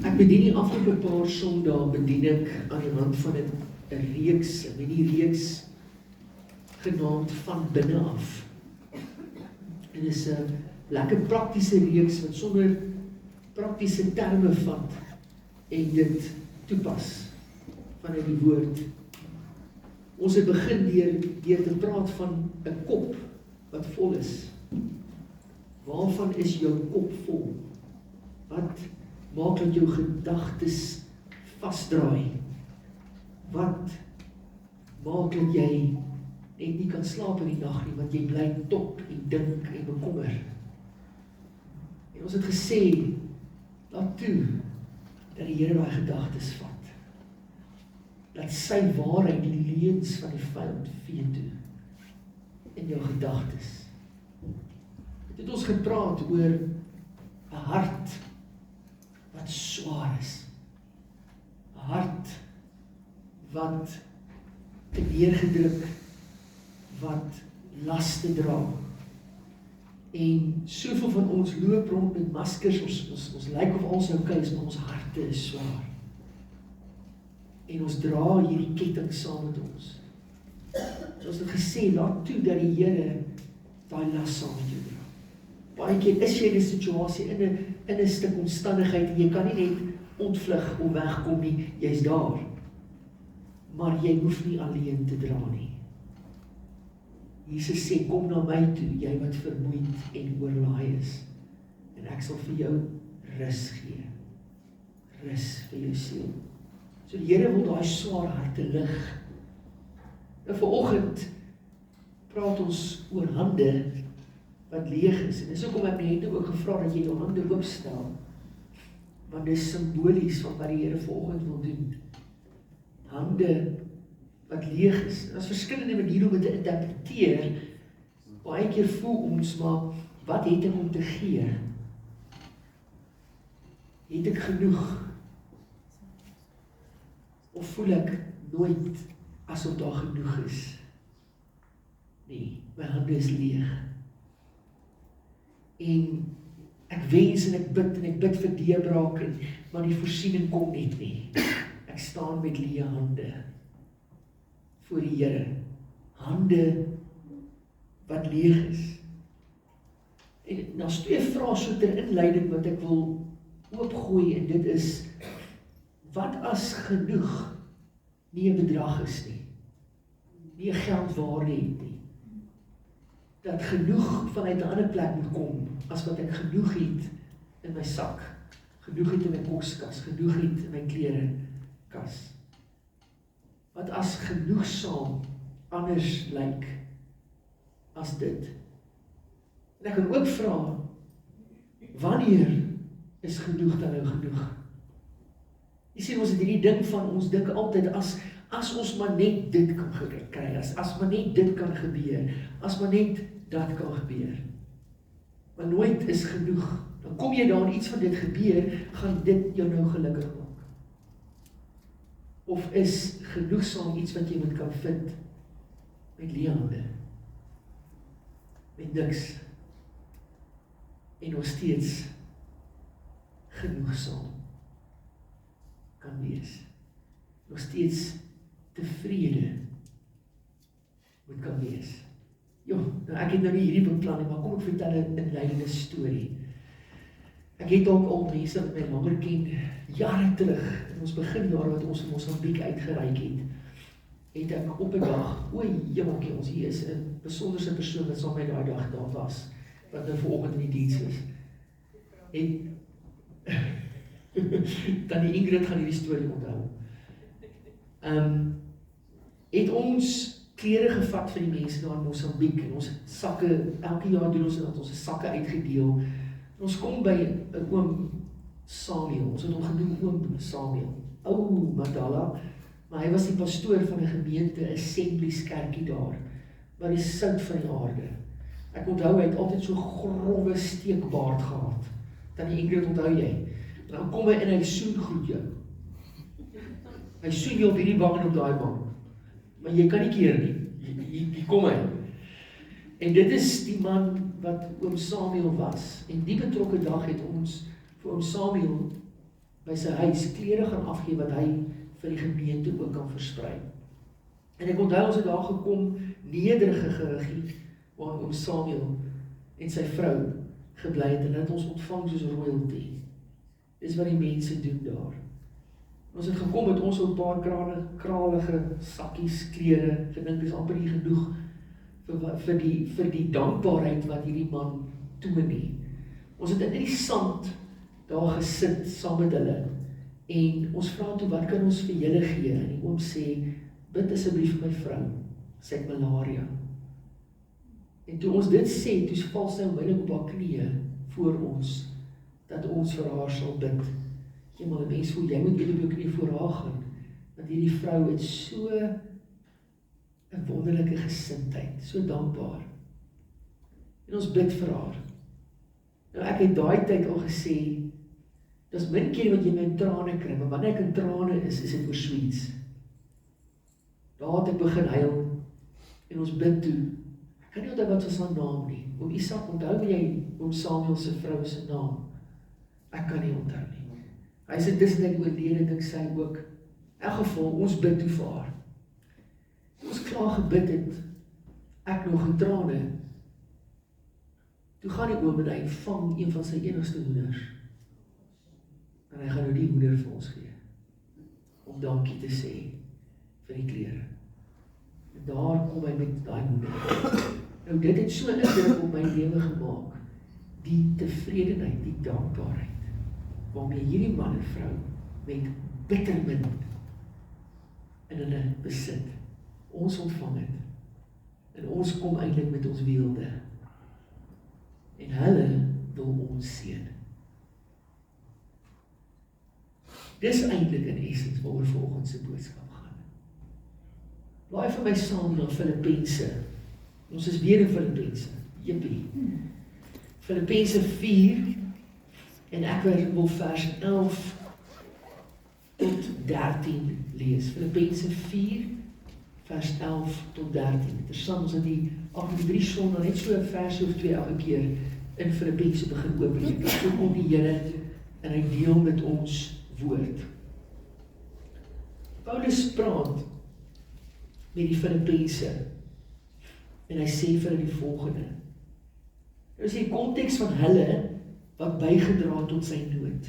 Ek bedien die afgelope paar sondae bedien ek aan die hand van 'n reeks, en die reeks genaamd Van Binne Af. En dit is 'n lekker praktiese reeks wat sonder praktiese terme vat en dit toepas vanuit die woord. Ons het begin deur te praat van 'n kop wat vol is. Waarvan is jou kop vol? Wat maak dat jou gedagtes vasdraai? Wat maak dat jy net nie kan slaap in die nag nie, want jy bly top en dink en bekommer? En ons het gesê, laat toe dat die Here daai gedagtes vat. Laat sy waarheid die leuns van die vyand vee toe in jou gedagtes. Het ons gepraat oor 'n hart wat swaar is. 'n Hart wat te neergedruk, wat laste dra. En soveel van ons loop rond met maskers, ons lyk of ons okay is, maar ons harte is swaar. En ons dra hierdie ketting saam met ons. Ons het gesê, laat toe dat die Here daai las saam met jou dra. Baie keer is jy in 'n situasie, in 'n stuk omstandigheid, en jy kan nie net ontvlug of wegkom nie, jy's daar. Maar jy hoef nie alleen te dra nie. Jesus sê, kom na my toe, jy wat vermoeid en oorlaai is, en ek sal vir jou rus gee. Rus vir jou siel. So die Here wil daai swaar harte lig. En vanoggend praat ons oor hande wat leeg is. En dis hoekom ek net ook gevra dat jy jou hande oopstel. Want dis simbolies van wat die Here vanoggend wil doen. Hande wat leeg is. Daar's verskillende maniere om dit te interpreteer. Baie keer voel ons, maar wat het ek om te gee? Het ek genoeg? Of voel ek nooit asof daar genoeg is? Nee, my hande is leeg. En ek wens en ek bid vir deurbraak, maar die voorsiening kom net nie. Ek staan met leë hande voor die Here. Hande wat leeg is. En daar's twee vrae so ter inleiding wat ek wil oopgooi, en dit is, wat as genoeg nie 'n bedrag is nie, nie 'n geldwaarde het nie, dat genoeg vanuit 'n ander plek moet kom, as wat ek genoeg het in my sak, genoeg het in my koskas, genoeg het in my klerekas. Wat as genoegsaam anders lyk as dit? En ek kan ook vra, wanneer is genoeg dan nou genoeg? Jy sien, ons het hierdie ding van, ons dink altyd, as ons maar net dit kan kry, as maar net dit kan gebeur, as maar net dat kan gebeur. Maar nooit is genoeg. Dan kom jy daar en iets van dit gebeur, gaan dit jou nou gelukkig maak. Of is genoegsaam iets wat jy moet kan vind met leë hande, met niks, en nog steeds genoegsaam kan wees, nog steeds tevrede moet kan wees. Jo, nou ek het nou nie hierdie beplan nie, maar kom ek vertel 'n inleidende storie. Ek het ook al mense wat my langer ken, jare terug, in ons beginjare wat ons in Mosambiek uitgereik het ek op 'n dag, jemmeltjie, ons hier is 'n besonderse persoon wat saam met daai dag daar was, wat nou vanoggend in die diens is. En Tannie Ingrid gaan hierdie storie onthou. Het ons klere gevat vir die mense daar in Mosambiek, en ons sakke, elke jaar doen ons dat ons sakke uitgedeel. En ons kom by 'n oom Samuel, ons het hom genoem oom Samuel, ou Madala, maar hy was die pastoor van 'n gemeente, 'n Assemblies kerkie daar, waar die sout van die aarde. Ek onthou, hy het altyd so grove steekbaard gehad. Tannie Ingrid, onthou jy? En dan kom hy in, hy soen goed jou. Hy soen jou op hierdie bank en op daai bank. Maar jy kan nie keer nie. Hier kom hy. En dit is die man wat oom Samuel was. En die betrokke dag het ons vir oom Samuel by sy huis klere gaan afgee wat hy vir die gemeente ook kan versprei. En ek onthou ons het daar gekom, nederige geriggie, waar oom Samuel en sy vrou gebly het, en het ons ontvang soos royalty. Dis wat die mense doen daar. Ons het gekom met ons 'n paar kralige sakkies klere, gedink is amper nie genoeg vir die dankbaarheid wat hierdie man toon nie. Ons het in die sand daar gesit saam met hulle, en ons vra toe, wat kan ons vir julle gee? En die oom sê, bid asseblief vir my vrou, sy het malaria. En toe ons dit sê, toe val sy onmiddellik op haar knieë voor ons, dat ons vir haar sal bid. Hemel, mens voel, jy moet op jou knie voor haar gaan, want hierdie vrou het so 'n wonderlike gesindheid, so dankbaar. En ons bid vir haar. Nou ek het daai tyd al gesê, dis min keer wat jy my trane kry, maar wanneer ek in trane is dit oor sweets. Daar het ek begin huil, en ons bid toe. Ek kan nie onthou wat was haar naam nie. Oom Isak, onthou jy oom Samuel se vrou se naam? Ek kan nie onthou nie. Hy sê tussen oorlede, dink sy ook. In elk geval, ons bid toe vir haar. Toe ons klaar gebid het, ek nog in trane, toe gaan die oom en hy vang een van sy enigste hoenders. En hy gaan nou die hoender vir ons gee, om dankie te sê vir die klere. En daar kom hy met daai hoender. Nou dit het so indruk op my lewe gemaak, die tevredenheid, die dankbaarheid, waarmee hierdie man en vrou met bitter min in hulle besit, ons ontvang het, en ons kom eintlik met ons weelde, en hulle wil ons seën. Dis eintlik in essens waaroor volgens se boodskap gaan. Laai vir my saam na Filippense. Ons is weer in Filippense. Jippie. Filippense 4, en ek wil vers 11 tot 13 lees. Filippense 4, vers 11 tot 13. Interessant, ons het die 3 sonde net so 'n vers of 2 elke keer in Filippense begin oopbreek. So kom die Here en hy deel met ons woord. Paulus praat met die Filippense en hy sê vir hulle die volgende. Dit is die konteks van hulle wat bygedra het tot sy nood.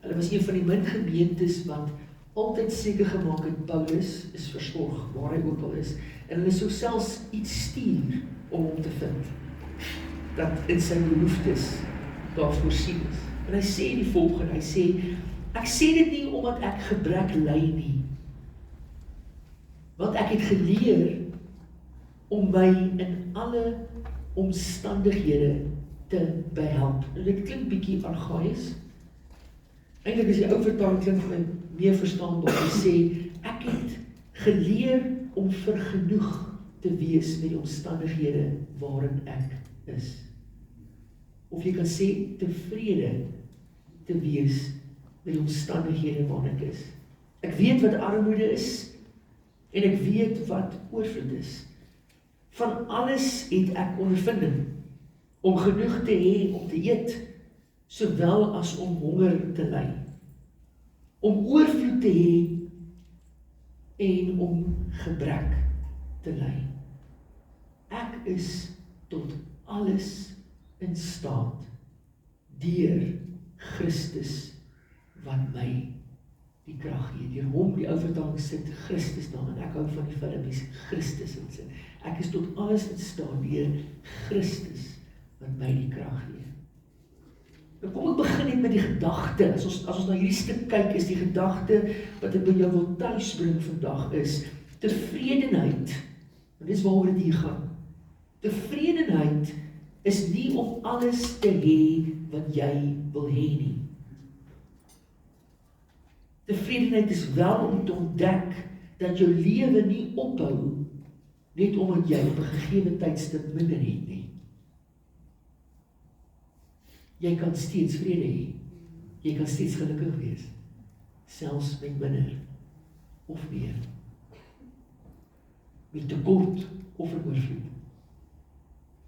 Hulle was een van die min gemeentes wat altyd seker gemaak het Paulus is versorg, waar hy ook al is. En hulle sou selfs iets stuur om hom te vind, dat in sy behoeftes daar voorsien is. En hy sê die volgende, hy sê, ek sê dit nie omdat ek gebrek ly nie, want ek het geleer om my in alle omstandighede te behelp. Nou dit klink bietjie argaïs. Eintlik is die ou vertaling klink vir my meer verstaanbaar. Hy sê, ek het geleer om vergenoeg te wees met die omstandighede waarin ek is. Of jy kan sê, tevrede te wees met die omstandighede waarin ek is. Ek weet wat armoede is, en ek weet wat oorvloed is. Van alles het ek ondervinding, om genoeg te hê om te eet, sowel as om honger te ly. Om oorvloed te hê, en om gebrek te ly. Ek is tot alles in staat, deur Christus wat my die krag gee. Deur hom, die ou vertaling sit Christus daar, en ek hou van die Filippies, Christus in sin. Ek is tot alles in staat, deur Christus wat my die krag gee. Nou kom ek begin net met die gedagte, as ons na hierdie stuk kyk, is die gedagte wat ek by jou wil tuisbring vandag is, tevredenheid, en dis waaroor dit hier gaan. Tevredenheid is nie om alles te hê wat jy wil hê nie. Tevredenheid is wel om te ontdek dat jou lewe nie ophou net omdat jy op 'n gegeewe tydstip minder het nie. Jy kan steeds vrede hê. Jy kan steeds gelukkig wees, selfs met minder of meer. Met tekort of oorvloed.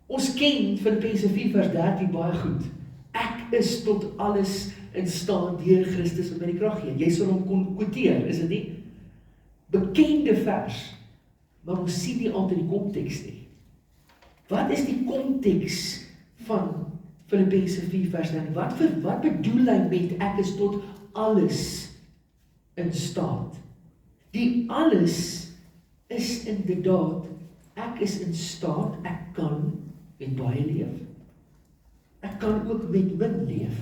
Ons ken Filippense 4 vers 13 baie goed. Ek ek is tot alles in staat deur Christus wat my die krag gee. Jy sal hom kon quoteer, is dit nie? Bekende vers, maar ons sien nie altyd die konteks nie. Wat is die konteks van Filippense 4 vers 9? Wat bedoel hy met ek is tot alles in staat? Die alles is inderdaad, ek is in staat, ek kan met baie leef. Ek kan ook met min leef.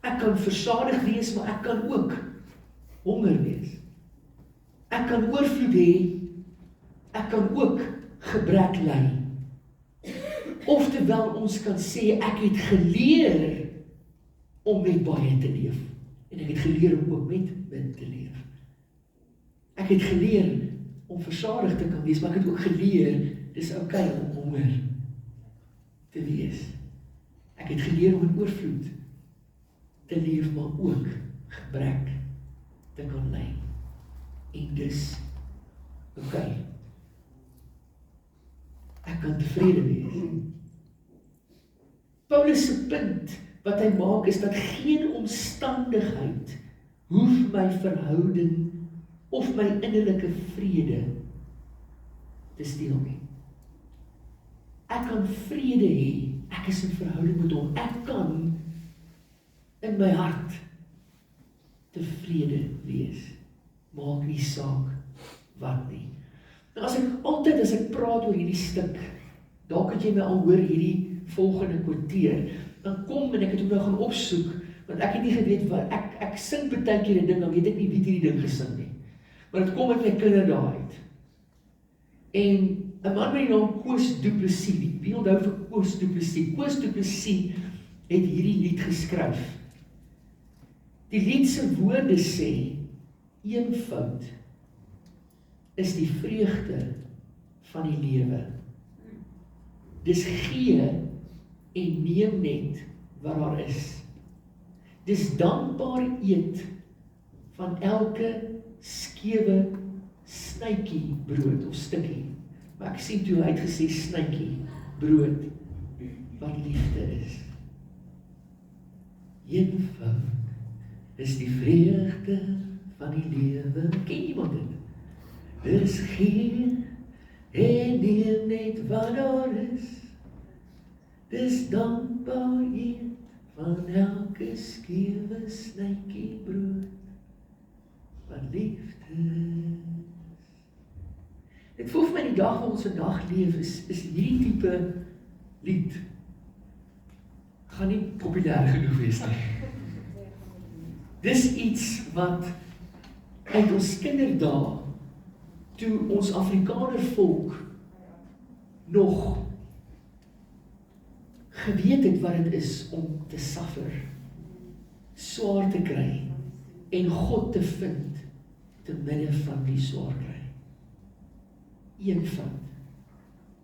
Ek kan versadig wees, maar ek kan ook honger wees. Ek kan oorvloed hê, ek kan ook gebrek ly. Oftewel ons kan sê, ek het geleer om met baie te leef. En ek het geleer om ook met min te leef. Ek het geleer om versadig te kan wees, maar ek het ook geleer, dis oukei om honger te wees. Ek het geleer om in oorvloed te leef, maar ook gebrek te kan ly. En dis oukei. Ek kan tevrede wees. Paulus se punt wat hy maak is dat geen omstandigheid hoef my verhouding of my innerlike vrede te steel nie. Ek kan vrede hê, ek is in verhouding met hom, ek kan in my hart tevrede wees, maak nie saak wat nie. Nou as ek praat oor hierdie stuk, dalk het jy my al hoor hierdie volgende kwartier, dan kom en ek het hom nou gaan opsoek, want ek het nie geweet wat, ek sing partykeer 'n ding, dan weet ek nie wie hierdie ding gesing nie. Maar dit kom uit my kinderdae uit. En 'n man met die naam Koos Du Plessis, wie onthou vir Koos Du Plessis? Koos Du Plessis het hierdie lied geskryf. Die lied se woorde sê, eenvoud is die vreugde van die lewe. Dis gee en neem net wat daar is. Dis dankbaar eet van elke skewe snytjie brood of stukkie. Maar ek sien toe hy het gesê snytjie brood wat liefde is. Eenvoud is die vreugde van die lewe. Ken iemand dit? Dis gee en neem net wat daar is. Dis dankbaar eet van elke skewe snytjie brood wat liefde is. Dit voel vir my die dag waar ons vandag leef is hierdie tipe lied gaan nie populêr genoeg wees nie. Dis iets wat uit ons kinderdae, toe ons Afrikaner volk nog geweet het wat dit is om te suffer, swaar te kry en God te vind te midde van die swaar kry. Eenvoud,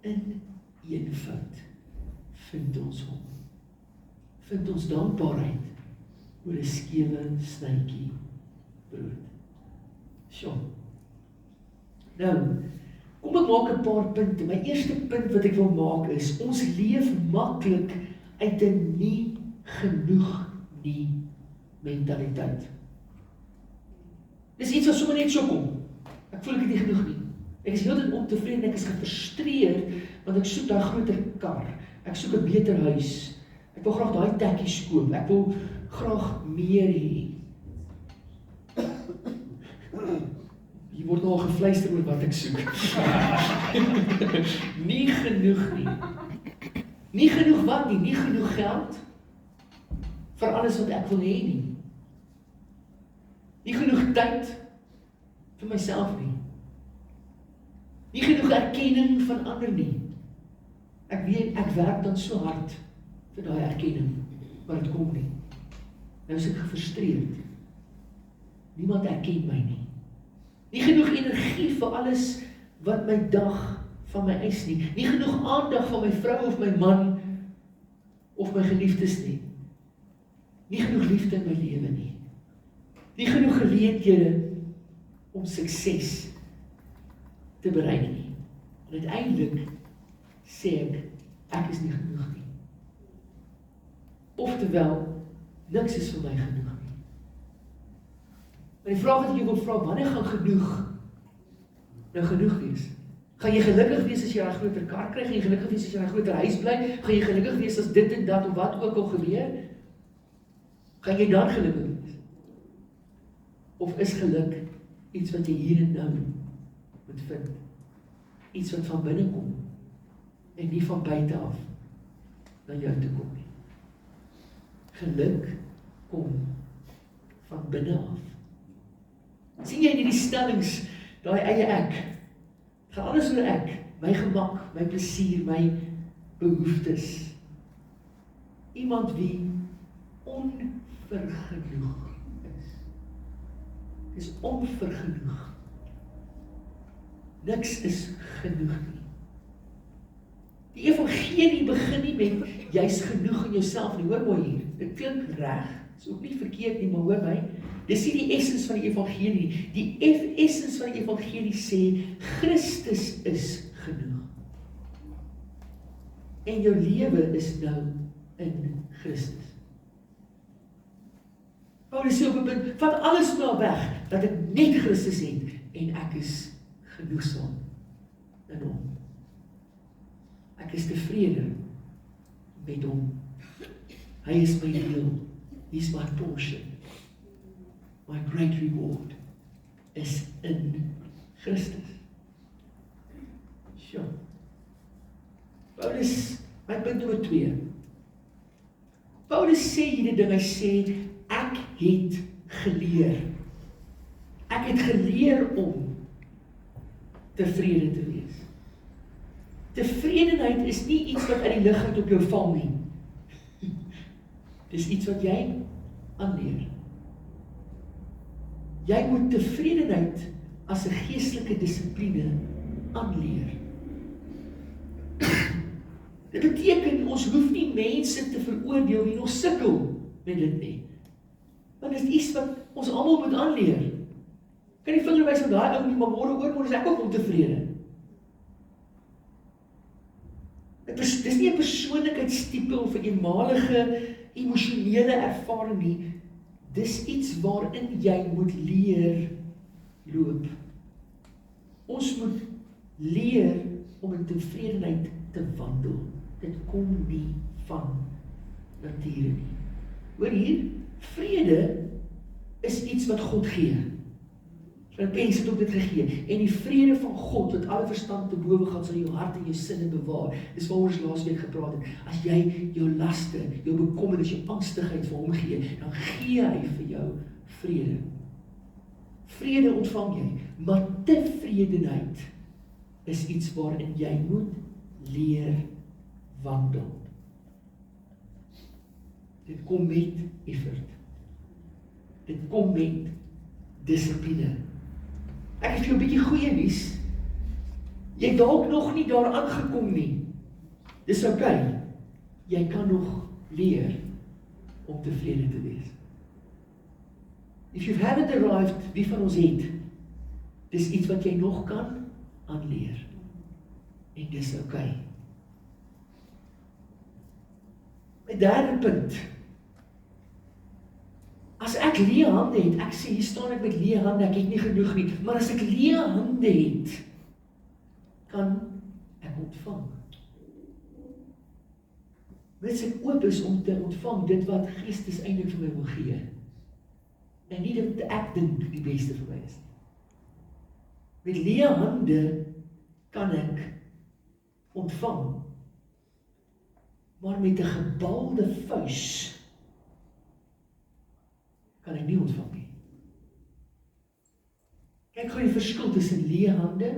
in eenvoud vind ons hom. Vind ons dankbaarheid oor 'n skewe snytjie brood. Sjoe. Nou, kom ek maak 'n paar punte. My eerste punt wat ek wil maak is, ons leef maklik uit 'n nie genoeg nie mentaliteit. Dis iets wat sommer net so kom. Ek voel ek het nie genoeg nie. Ek is heeltyd ontevrede, ek is gefrustreerd, want ek soek daai groter kar. Ek soek 'n beter huis. Ek wil graag daai tekkies koop. Ek wil graag meer hê. Hier word nou al gefluister oor wat ek soek. Nie genoeg nie. Nie genoeg wat nie? Nie genoeg geld vir alles wat ek wil hê nie. Nie genoeg tyd vir myself nie. Nie genoeg erkenning van ander nie. Ek weet, ek werk dan so hard vir daai erkenning, maar dit kom nie. Nou is ek gefrustreerd. Niemand erken my nie. Nie genoeg energie vir alles wat my dag van my eis nie. Nie genoeg aandag van my vrou of my man of my geliefdes nie. Nie genoeg liefde in my lewe nie. Nie genoeg geleenthede om sukses te bereik nie. En uiteindelik sê ek is nie genoeg nie. Oftewel, niks is vir my genoeg nie. Maar die vraag wat ek jou wil vra, wanneer gaan genoeg nou genoeg wees? Gaan jy gelukkig wees as jy 'n groter kar kry? Gaan jy gelukkig wees as jy 'n groter huis bly? Gaan jy gelukkig wees as dit en dat of wat ook al gebeur? Gaan jy dan gelukkig wees? Of is geluk iets wat jy hier en nou moet vind? Iets wat van binne kom en nie van buite af na jou toe kom nie. Geluk kom van binne af. Sien jy in die stellings, daai eie ek? Het gaan alles oor ek, my gemak, my plesier, my behoeftes. Iemand wie onvergenoeg is. Is onvergenoeg. Niks is genoeg nie. Die evangelie begin nie met jy's genoeg in jouself nie. Hoor mooi hier. Dit klink reg. Is ook nie verkeerd nie, maar hoor my. Dis nie die essens van die evangelie nie. Die essens van die evangelie sê Christus is genoeg. En jou lewe is nou in Christus. Paulus sê op 'n punt, vat alles nou weg, dat ek net Christus het en ek is genoegsaam in hom. Ek is tevrede met hom. Hy is my deel. He's my portion. My great reward is in Christus. Sjoe. Paulus, my punt nommer 2. Paulus sê hierdie ding, hy sê, ek het geleer. Ek het geleer om tevrede te wees. Tevredenheid is nie iets wat uit die lug uit op jou val nie. Dis iets wat jy aanleer. Jy moet tevredenheid as 'n geestelike dissipline aanleer. Dit beteken, ons hoef nie mense te veroordeel wie nog sukkel met dit nie. Want dit is iets wat ons almal moet aanleer. Kan die vinger wys op daai ou nie, maar môre is ek ook ontevrede. Dis nie 'n persoonlikheidstipe of 'n eenmalige emosionele ervaring nie. Dis iets waarin jy moet leer loop. Ons moet leer om in tevredenheid te wandel. Dit kom nie van nature nie. Hoor hier, vrede is iets wat God gee. Filippense het ook dit gegee. En die vrede van God, wat alle verstand te bowe gaan, sal jou hart en jou sinne bewaar. Dis waaroor ons laasweek gepraat het. As jy jou laste, jou bekommernis, jou angstigheid vir hom gee, dan gee hy vir jou vrede. Vrede ontvang jy, maar tevredenheid is iets waarin jy moet leer wandel. Dit kom met effort. Dit kom met dissipline. Ek het vir jou 'n bietjie goeie nuus. Jy het dalk nog nie daar aangekom nie. Dis oukei. Jy kan nog leer om tevrede te wees. If you haven't arrived, wie van ons het? Dis iets wat jy nog kan aanleer. En dis oukei. My derde punt. As ek leë hande het, ek sê, hier staan ek met leë hande, ek het nie genoeg nie, maar as ek leë hande het, kan ek ontvang. Mens ek oop is om te ontvang dit wat Christus eintlik vir my wil gee. En nie dat ek dink die beste vir my is. Met leë hande kan ek ontvang, maar met 'n gebalde vuis kan ek nie ontvang nie. Kyk gou die verskil tussen leë hande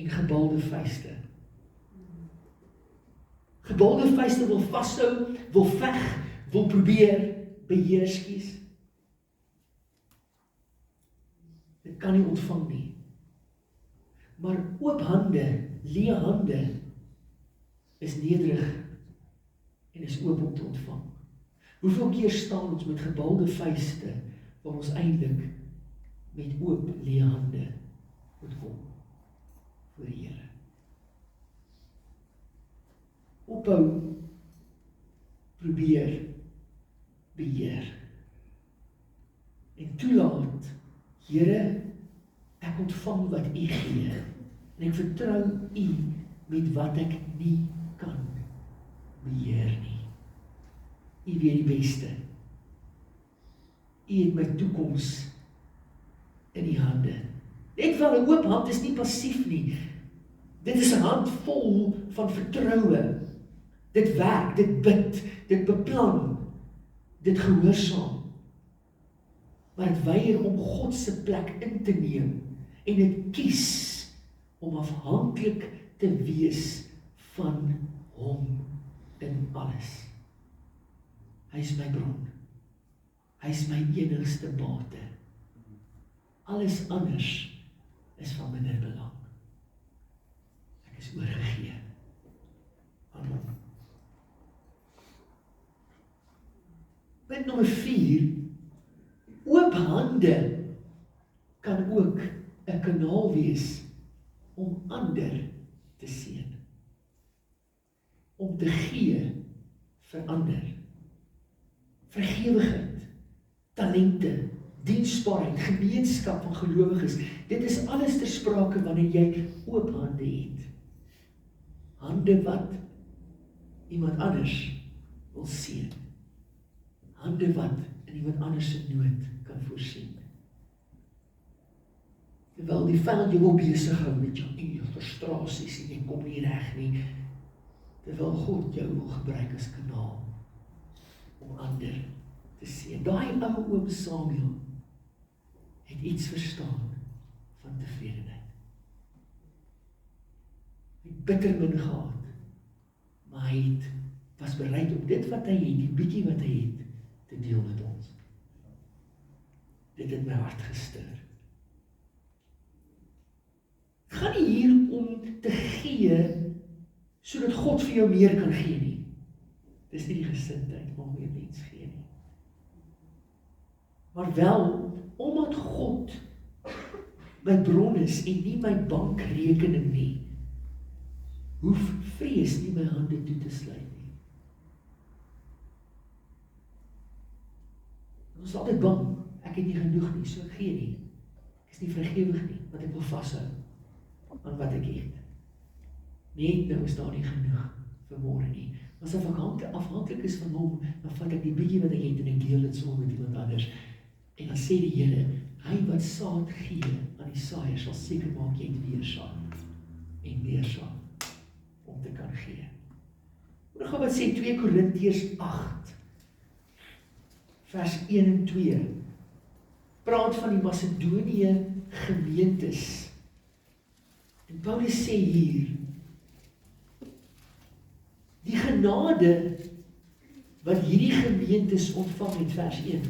en gebalde vuiste. Gebalde vuiste wil vashou, wil veg, wil probeer beheer, skies. Dit kan nie ontvang nie. Maar oop hande, leë hande, is nederig en is oop om te ontvang. Hoeveel keer staan ons met gebalde vuiste, waar ons eintlik met oop leë hande moet kom voor die Here. Ophou probeer beheer. En toelaat, Here, ek ontvang wat U gee, en ek vertrou U met wat ek nie kan beheer nie. U weet die beste. U het my toekoms in die hande. Net wel 'n oop hand is nie passief nie. Dit is 'n hand vol van vertroue. Dit werk, dit bid, dit beplan, dit gehoorsaam. Maar dit weier om God se plek in te neem en dit kies om afhanklik te wees van Hom in alles. Hy is my bron. Hy is my enigste bate. Alles anders is van minder belang. Ek is oorgegee aan Hom. Punt nommer 4, oop hande kan ook 'n kanaal wees om ander te seën. Om te gee vir ander. Vergewigheid, talente, diensbaarheid, gemeenskap van gelowiges. Dit is alles ter sprake wanneer jy oop hande het. Hande wat iemand anders wil seën. Hande wat in iemand anders se nood kan voorsien. Terwyl die vyand jou wil besig hou met jou eie frustrasies en jy kom nie reg nie, terwyl God jou wil gebruik as kanaal om ander te seën. Daai ou oom Samuel het iets verstaan van tevredenheid. Hy het bitter min gehad, maar hy was bereid om dit wat hy het, die bietjie wat hy het, te deel met ons. Dit het my hart gestir. Het gaan nie hier om te gee, sodat God vir jou meer kan gee nie. Dis nie die gesindheid om meer mens gee nie. Maar wel, omdat God my bron is en nie my bankrekening nie, hoef vrees nie my hande toe te sluit nie. Ons is altyd bang, ek het nie genoeg nie, so ek gee nie. Ek is nie vrygewig nie, want ek wil vashou aan wat ek het. Net nou is daar nie genoeg vir môre nie. As ek afhanklik is van Hom, dan vat ek die bietjie wat ek het en ek deel dit saam met iemand anders. En dan sê die Here, hy wat saad gee aan die saaier, sal seker maak jy het weer saad en meer saad om te kan gee. Hoor gou wat sê 2 Korintiërs 8 vers 1 en 2. Praat van die Macedonië gemeentes. En Paulus sê hier, die genade wat hierdie gemeentes ontvang het, vers 1.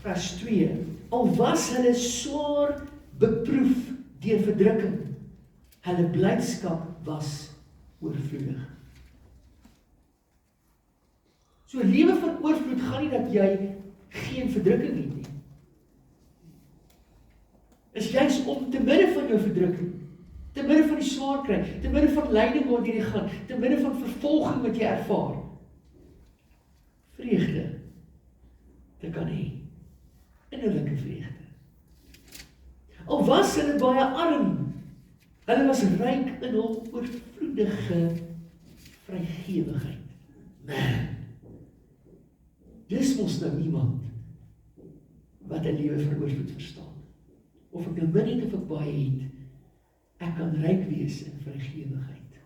Vers 2, al was hulle swaar beproef deur verdrukking, hulle blydskap was oorvloedig. So 'n lewe van oorvloed gaan nie dat jy geen verdrukking het nie. Is juist om te midde van jou verdrukking, te midde van die swaar kry, te midde van lyding waar jy gaan, te midde van vervolging wat jy ervaar, vreugde te kan hê. Innerlike vreugde. Al was hulle baie arm, hulle was ryk in hul oorvloedige vrygewigheid. Man, dis mos nou iemand wat 'n lewe van oorvloed verstaan. Of ek nou min het of ek baie het, ek kan ryk wees in vrygewigheid.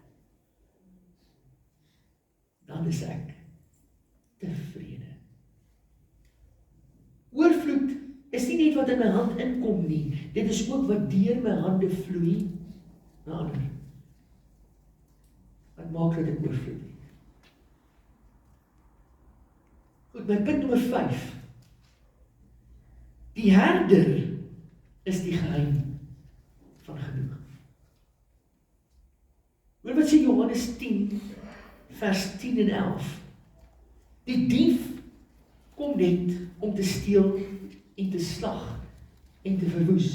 Dan is ek tevrede. Oorvloed is nie net wat in my hand inkom nie, dit is ook wat deur my hande vloei na ander. Wat maak dat ek oorvloed het? Goed, my punt nommer 5. Die herder is die geheim van genoeg. Hoor wat sê Johannes 10, vers 10 en 11. Die dief kom net om te steel en te slag en te verwoes.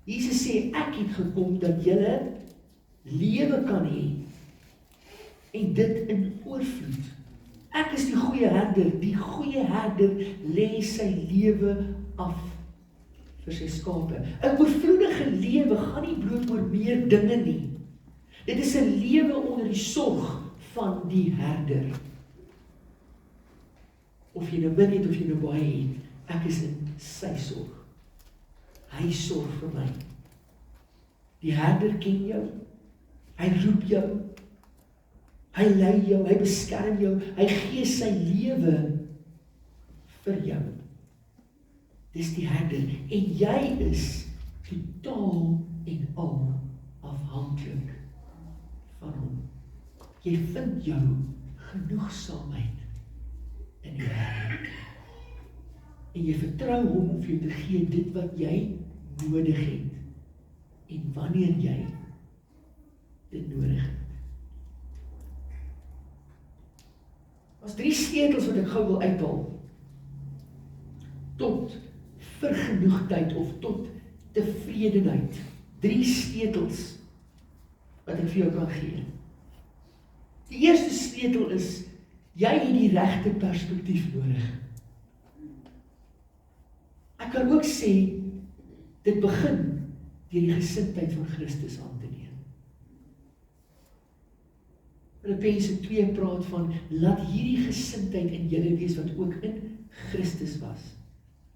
Jesus sê, ek het gekom dat julle lewe kan hê en dit in oorvloed. Ek is die goeie herder. Die goeie herder lê sy lewe af vir sy skape. 'n Oorvloedige lewe gaan nie bloot oor meer dinge nie. Dit is 'n lewe onder die sorg van die herder. Of jy nou min het of jy nou baie het, ek is in sy sorg. Hy sorg vir my. Die herder ken jou. Hy roep jou. Hy lei jou, hy beskerm jou, hy gee sy lewe vir jou. Dis die herder. En jy is totaal en al afhanklik van hom. Jy vind jou genoegsaamheid in die herder. En jy vertrou hom om vir jou te gee dit wat jy nodig het. En wanneer jy dit nodig het. As 3 sleutels wat ek gou wil uithaal, tot vergenoegdheid of tot tevredenheid. 3 sleutels wat ek vir jou kan gee. Die eerste sleutel is, jy het die regte perspektief nodig. Ek kan ook sê, dit begin deur die gesindheid van Christus aan te neem. Filippense 2 praat van, laat hierdie gesindheid in julle wees wat ook in Christus was.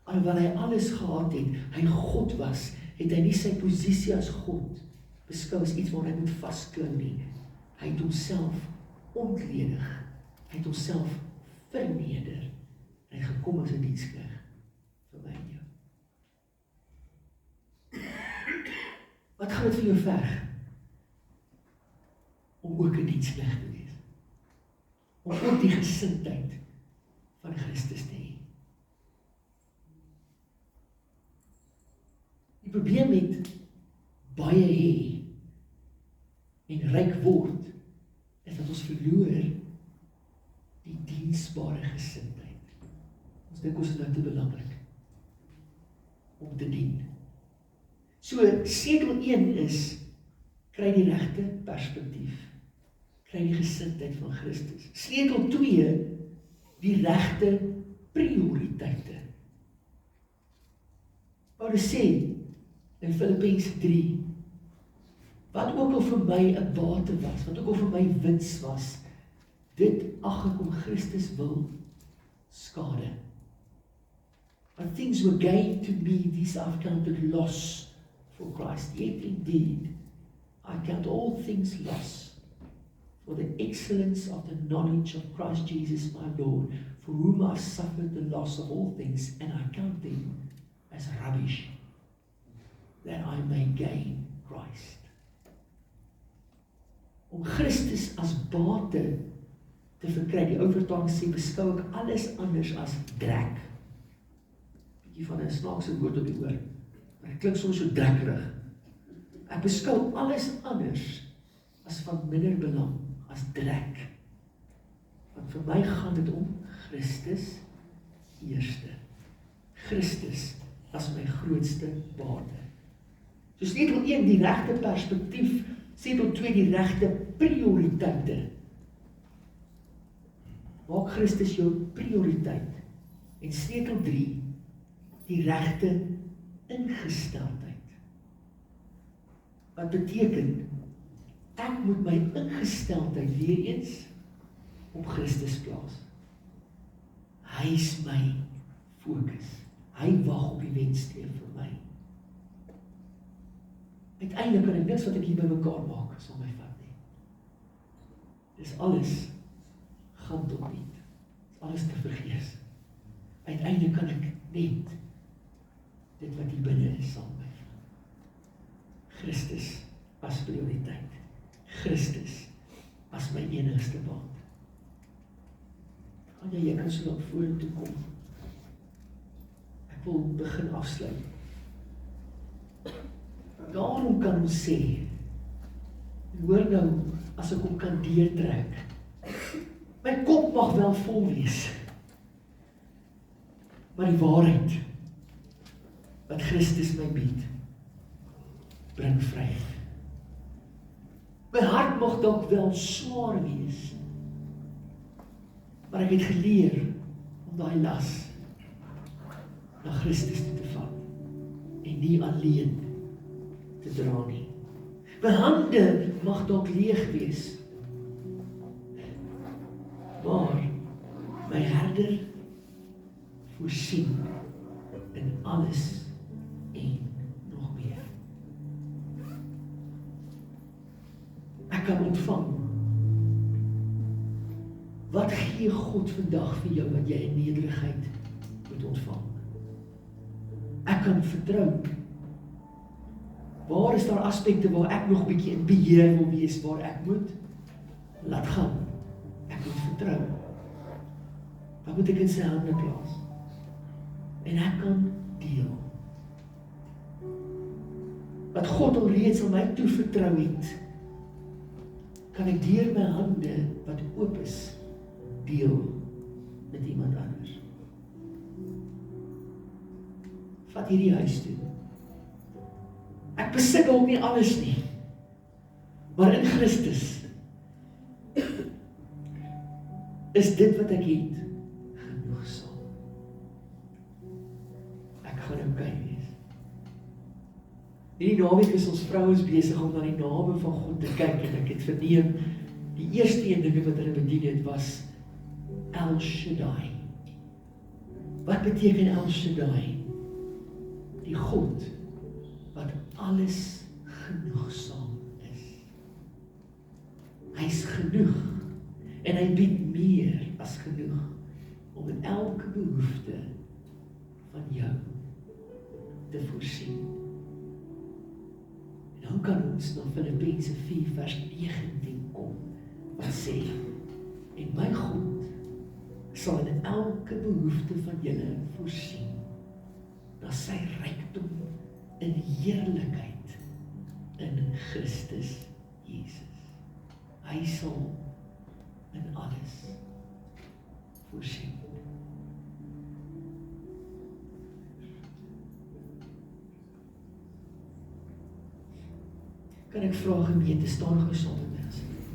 Alhoewel hy alles gehad het, hy God was, het hy nie sy posisie as God beskou as iets waar hy moet vasklou nie. Hy het homself ontledig, hy het homself verneder, en hy het gekom as 'n diensknegt vir my en jou. Wat gaan dit vir jou verg? Om ook 'n diensknegt te wees. Om ook die gesindheid van Christus te hê. Die probleem met baie hê en ryk word, is dat ons verloor die diensbare gesindheid. Ons dink ons is nou te belangrik om te dien. So, sleutel 1 is, kry die regte perspektief, kry die gesindheid van Christus. Sleutel 2, die regte prioriteite. Paulus sê in Filippense 3, wat ook al vir my 'n bate was, wat ook al vir my wins was, dit ag ek om Christus wil skade. But things were gained to me, these I've counted loss for Christ. Yet indeed, I count all things loss for the excellence of the knowledge of Christ Jesus my Lord, for whom I suffered the loss of all things, and I count them as rubbish, that I may gain Christ. Om Christus as bate te verkry, die ou vertaling sê, beskou ek alles anders as drek. Bietjie van 'n snaakse woord op die oor, maar dit klink soms so drekkerig. Ek beskou alles anders as van minder belang, as drek. Want vir my gaan dit om Christus eerste. Christus as my grootste bate. So sleutel 1, die regte perspektief, sleutel 2, die regte prioriteite. Maak Christus jou prioriteit. En sleutel 3, die regte ingesteldheid. Wat beteken, ek moet my ingesteldheid weer eens op Christus plaas. Hy is my fokus. Hy wag op die wenstreep vir my. Uiteindelik kan ek niks wat ek hier bymekaar maak, sal my vat nie. Dis alles gaan tot niet. Dis alles te vergees. Uiteindelik kan ek net dit wat hier binne is, sal my vat. Christus as prioriteit. Christus as my enigste baan. Gaan jy kan so lank vorentoe kom. Ek wil begin afsluit. Daarom kan ons sê, hoor nou, as ek hom kan deurtrek, my kop mag wel vol wees, maar die waarheid wat Christus my bied, bring vryheid. My hart mag dalk wel swaar wees, maar ek het geleer om daai las na Christus toe te vat en nie alleen te dra nie. My hande mag dalk leeg wees, maar my Herder voorsien in alles en nog meer. Ek kan ontvang. Wat gee God vandag vir jou wat jy in nederigheid moet ontvang? Ek kan vertrou. Waar is daar aspekte waar ek nog 'n bietjie in beheer wil wees, waar ek moet laat gaan? Ek moet vertrou. Wat moet ek in sy hande plaas? En ek kan deel. Wat God alreeds aan my toe vertrou het, kan ek deur my hande wat oop is, deel met iemand anders. Vat hierdie huis toe. Ek besit ook nie alles nie, maar in Christus is dit wat ek het genoegsaam. Ek gaan okay wees. Hierdie naweek is ons vrouens besig om na die name van God te kyk en ek het verneem, die eerste een dinge wat hulle bedien het was El Shaddai. Wat beteken El Shaddai? Die God wat alles genoegsaam is. Hy is genoeg en hy bied meer as genoeg om in elke behoefte van jou te voorsien. En nou kan ons na Filippense 4 vers 19 kom, wat sê, en my God sal in elke behoefte van julle voorsien, na sy rykdom in heerlikheid in Christus Jesus. Hy sal in alles voorsien. Kan ek vra gemeente, staan gou saam met my asseblief.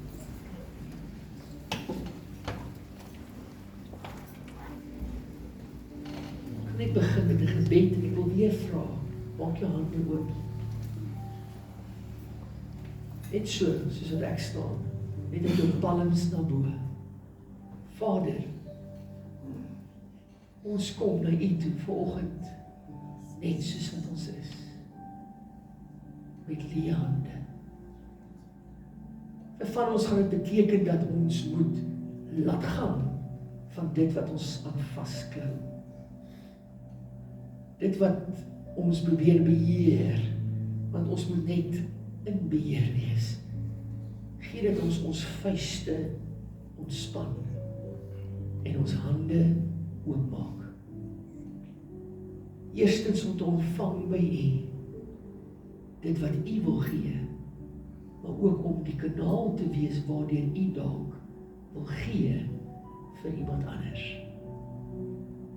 Kan ek begin met 'n gebed en ek wil weer vra, maak jou hande oop. Net so, soos wat ek staan, net met jou palms na bo. Vader, ons kom na U toe vanoggend, net soos wat ons is, met leë hande. Vir van ons gaan dit beteken dat ons moet laat gaan van dit wat ons aan vasklou. Dit wat ons probeer beheer, want ons moet net in beheer wees. Gee dat ons vuiste ontspan en ons hande oopmaak. Eerstens om te ontvang by U dit wat U wil gee, maar ook om die kanaal te wees waardeur U dalk wil gee vir iemand anders.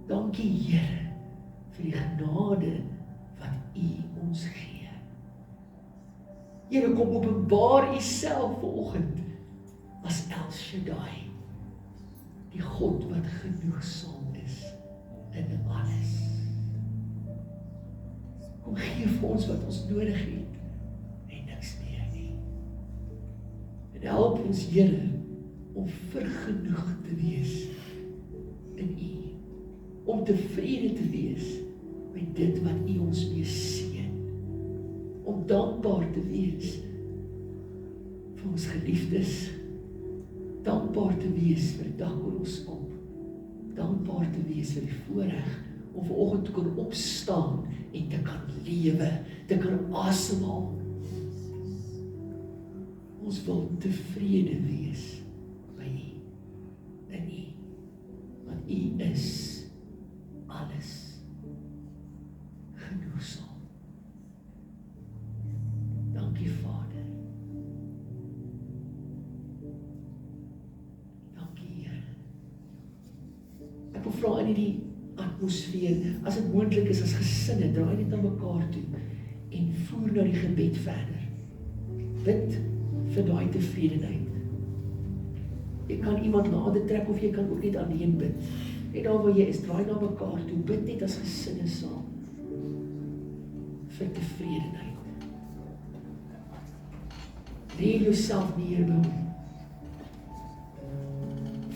Dankie Here vir die genade wat U ons gee. Here, kom openbaar U self vanoggend as El Shaddai, die God wat genoegsaam is in alles. Kom gee vir ons wat ons nodig het en niks meer nie. En help ons Here om vergenoeg te wees in U, om tevrede te wees met dit wat U ons mee seën, om dankbaar te wees vir ons geliefdes, dankbaar te wees vir die dag oor ons op, dankbaar te wees vir die voorreg om vanoggend te kan opstaan en te kan lewe, te kan asemhaal. Ons wil tevrede wees by U, in U, want U is alles genoegsaam. Dankie Vader. Dankie Here. Ek wil vra in die atmosfeer, as dit moontlik is as gesinne, draai net na mekaar toe en voer na die gebed verder. Bid vir daai tevredenheid. Jy kan iemand nader trek of jy kan ook net alleen bid. Net daar waar jy is, draai na mekaar toe, bid net as gesinne saam. Vir tevredenheid. Lê jouself neer by hom.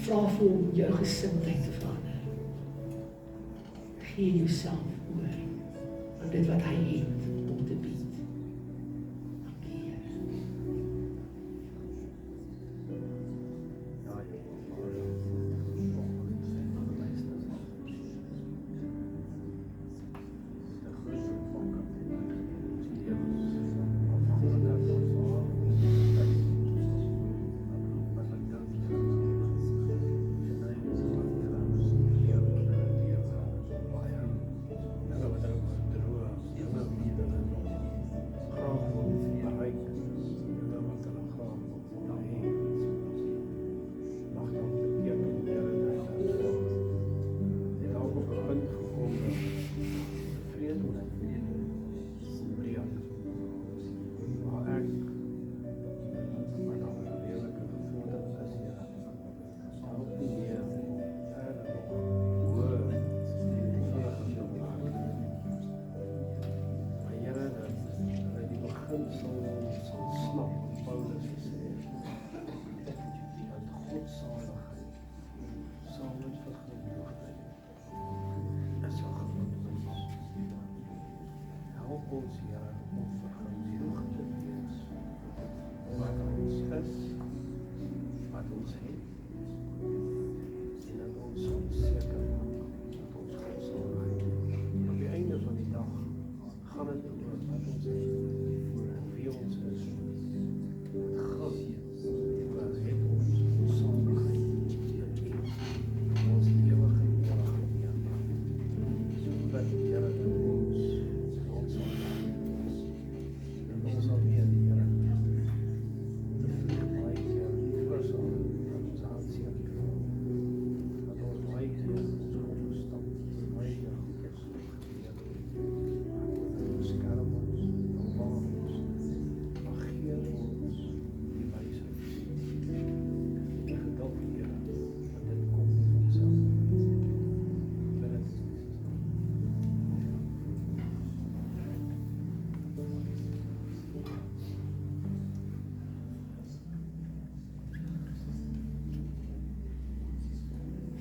Vra vir hom jou gesindheid te verander. Gee jouself oor aan dit wat hy het om te bied. Dankie, Here.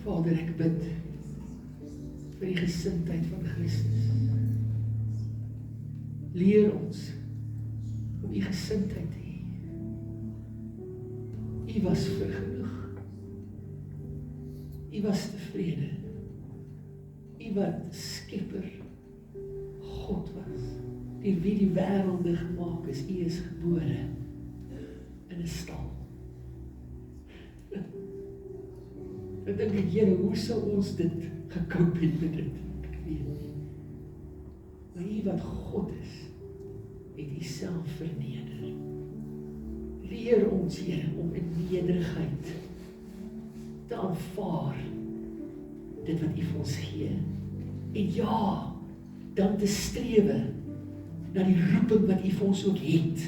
Vader, ek bid vir die gesindheid van Christus. Leer ons om die gesindheid te hê. U was vergenoeg. U was tevrede. U wat skepper God was, deur wie die wêrelde gemaak is. U is gebore in 'n stal. Ek dink, Here, hoe sou ons dit gekoop het met dit? Ek weet nie. Maar U wat God is, het U self verneder. Leer ons, Here, om in nederigheid te aanvaar dit wat U vir ons gee. En ja, dan te strewe na die roeping wat U vir ons ook het.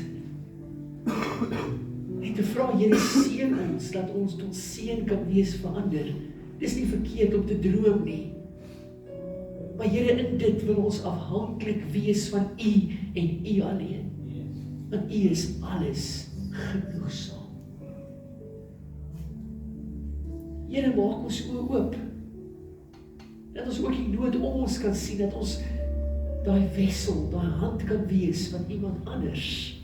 En te vra, Here, seën ons, dat ons tot seën kan wees vir ander. Dis nie verkeerd om te droom nie. Maar Here, in dit wil ons afhanklik wees van U en U alleen. Want U is alles genoegsaam. Here, maak ons oë oop. Dat ons ook die nood om ons kan sien, dat ons daai wessel, daai hand kan wees van iemand anders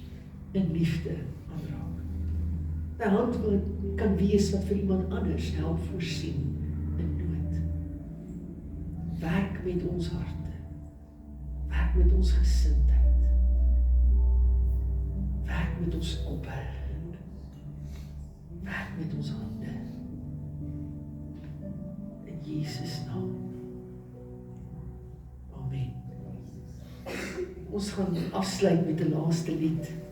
in liefde aanraak. Daai hand kan wees wat vir iemand anders help voorsien in nood. Werk met ons harte. Werk met ons gesindheid. Werk met ons koppe. Werk met ons hande. In Jesus naam. Amen. Ons gaan afsluit met 'n laaste lied.